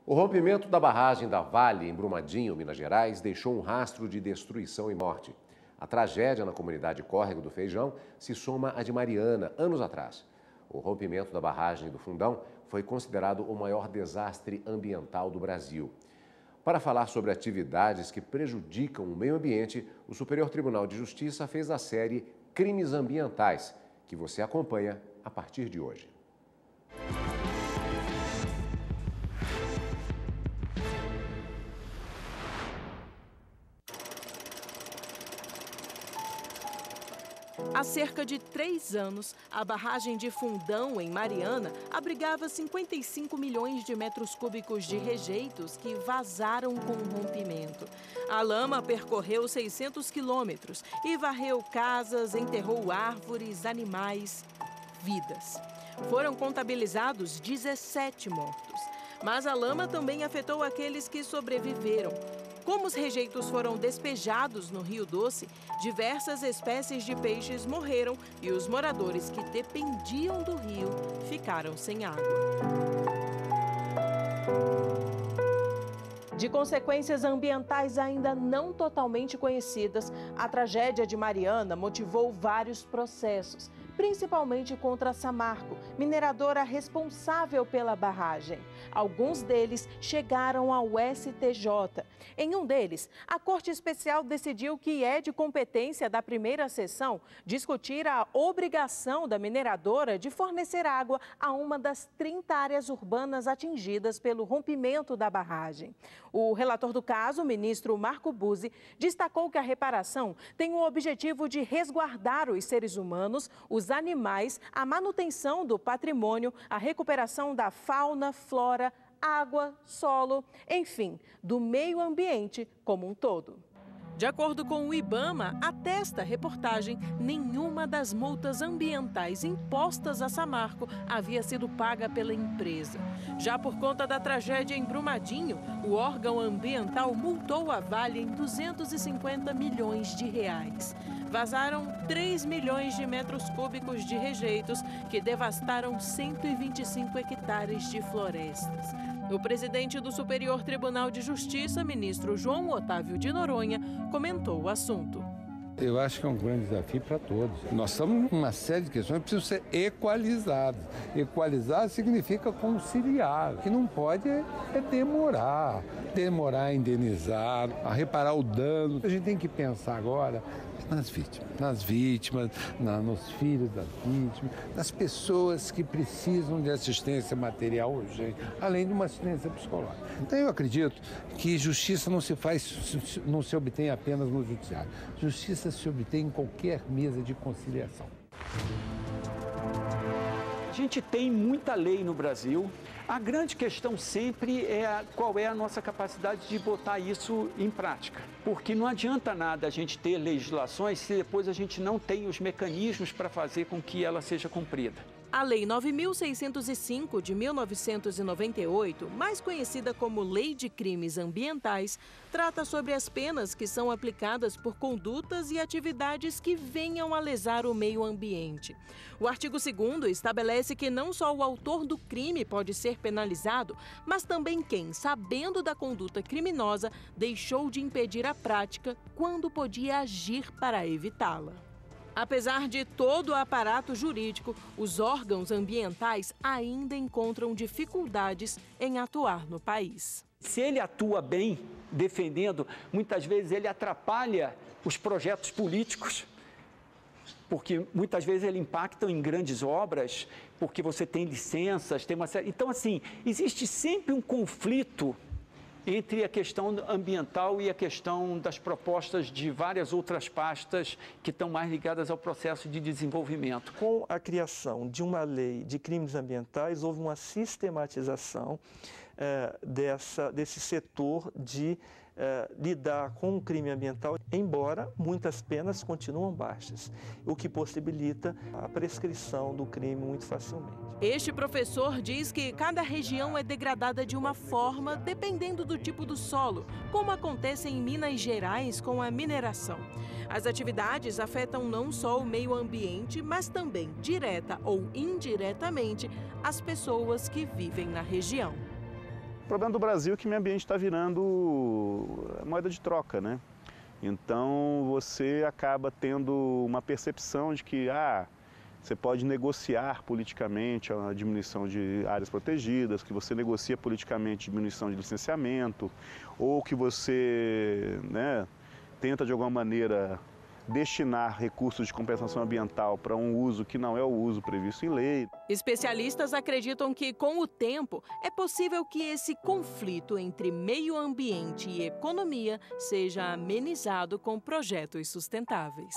O rompimento da barragem da Vale, em Brumadinho, Minas Gerais, deixou um rastro de destruição e morte. A tragédia na comunidade Córrego do Feijão se soma à de Mariana, anos atrás. O rompimento da barragem do Fundão foi considerado o maior desastre ambiental do Brasil. Para falar sobre atividades que prejudicam o meio ambiente, o Superior Tribunal de Justiça fez a série Crimes Ambientais, que você acompanha a partir de hoje. Há cerca de 3 anos, a barragem de Fundão, em Mariana, abrigava 55 milhões de metros cúbicos de rejeitos que vazaram com o rompimento. A lama percorreu 600 quilômetros e varreu casas, enterrou árvores, animais, vidas. Foram contabilizados 17 mortos. Mas a lama também afetou aqueles que sobreviveram. Como os rejeitos foram despejados no Rio Doce, diversas espécies de peixes morreram e os moradores que dependiam do rio ficaram sem água. De consequências ambientais ainda não totalmente conhecidas, a tragédia de Mariana motivou vários processos, principalmente contra a Samarco, mineradora responsável pela barragem. Alguns deles chegaram ao STJ. Em um deles, a Corte Especial decidiu que é de competência da primeira sessão discutir a obrigação da mineradora de fornecer água a uma das 30 áreas urbanas atingidas pelo rompimento da barragem. O relator do caso, o ministro Marco Buzzi, destacou que a reparação tem o objetivo de resguardar os seres humanos, os animais, a manutenção do patrimônio, a recuperação da fauna, flora, água, solo, enfim, do meio ambiente como um todo. De acordo com o IBAMA, atesta a reportagem, nenhuma das multas ambientais impostas a Samarco havia sido paga pela empresa. Já por conta da tragédia em Brumadinho, o órgão ambiental multou a Vale em 250 milhões de reais. Vazaram 3 milhões de metros cúbicos de rejeitos que devastaram 125 hectares de florestas. O presidente do Superior Tribunal de Justiça, ministro João Otávio de Noronha, comentou o assunto. Eu acho que é um grande desafio para todos. Nós estamos numa série de questões que precisam ser equalizadas. Equalizar significa conciliar. O que não pode é demorar a indenizar, a reparar o dano. A gente tem que pensar agora nas vítimas, nos filhos das vítimas, nas pessoas que precisam de assistência material urgente, além de uma assistência psicológica. Então eu acredito que justiça não se obtém apenas no judiciário. Justiça se obtém em qualquer mesa de conciliação. A gente tem muita lei no Brasil. A grande questão sempre é qual é a nossa capacidade de botar isso em prática. Porque não adianta nada a gente ter legislações se depois a gente não tem os mecanismos para fazer com que ela seja cumprida. A Lei 9.605, de 1998, mais conhecida como Lei de Crimes Ambientais, trata sobre as penas que são aplicadas por condutas e atividades que venham a lesar o meio ambiente. O artigo 2º estabelece que não só o autor do crime pode ser penalizado, mas também quem, sabendo da conduta criminosa, deixou de impedir a prática quando podia agir para evitá-la. Apesar de todo o aparato jurídico, os órgãos ambientais ainda encontram dificuldades em atuar no país. Se ele atua bem, defendendo, muitas vezes ele atrapalha os projetos políticos, porque muitas vezes ele impacta em grandes obras, porque você tem licenças, tem uma série... Então, assim, existe sempre um conflito entre a questão ambiental e a questão das propostas de várias outras pastas que estão mais ligadas ao processo de desenvolvimento. Com a criação de uma lei de crimes ambientais, houve uma sistematização desse setor de lidar com o crime ambiental, embora muitas penas continuam baixas, o que possibilita a prescrição do crime muito facilmente. Este professor diz que cada região é degradada de uma forma dependendo do tipo do solo, como acontece em Minas Gerais com a mineração. As atividades afetam não só o meio ambiente, mas também, direta ou indiretamente, as pessoas que vivem na região. problema do Brasil é que o meio ambiente está virando moeda de troca, né? Então você acaba tendo uma percepção de que você pode negociar politicamente a diminuição de áreas protegidas, que você negocia politicamente a diminuição de licenciamento, ou que você, né, tenta de alguma maneira destinar recursos de compensação ambiental para um uso que não é o uso previsto em lei. Especialistas acreditam que, com o tempo, é possível que esse conflito entre meio ambiente e economia seja amenizado com projetos sustentáveis.